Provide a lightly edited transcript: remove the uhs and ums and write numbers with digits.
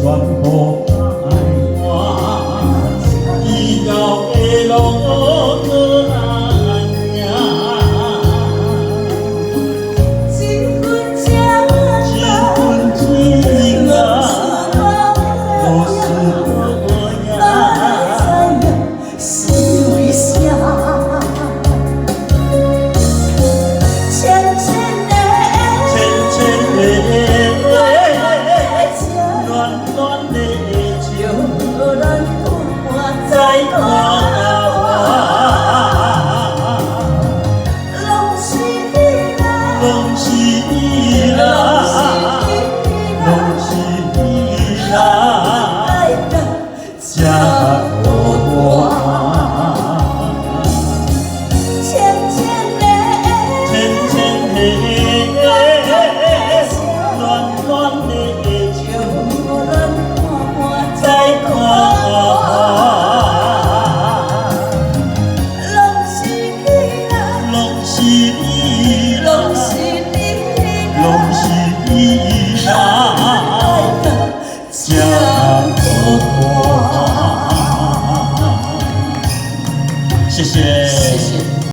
予爱看，以后的路可安行。情分情啊，无事无影，哪会知影是为啥？浅浅的，浅浅的暖暖的情，让咱看再看我，拢是你啦，拢是你啦，拢是你啦，爱到才予我。浅浅的，浅浅的，暖暖的情，让咱看再看拢是你啦，拢是你啦，拢是你啦，拢是你啦，爱到才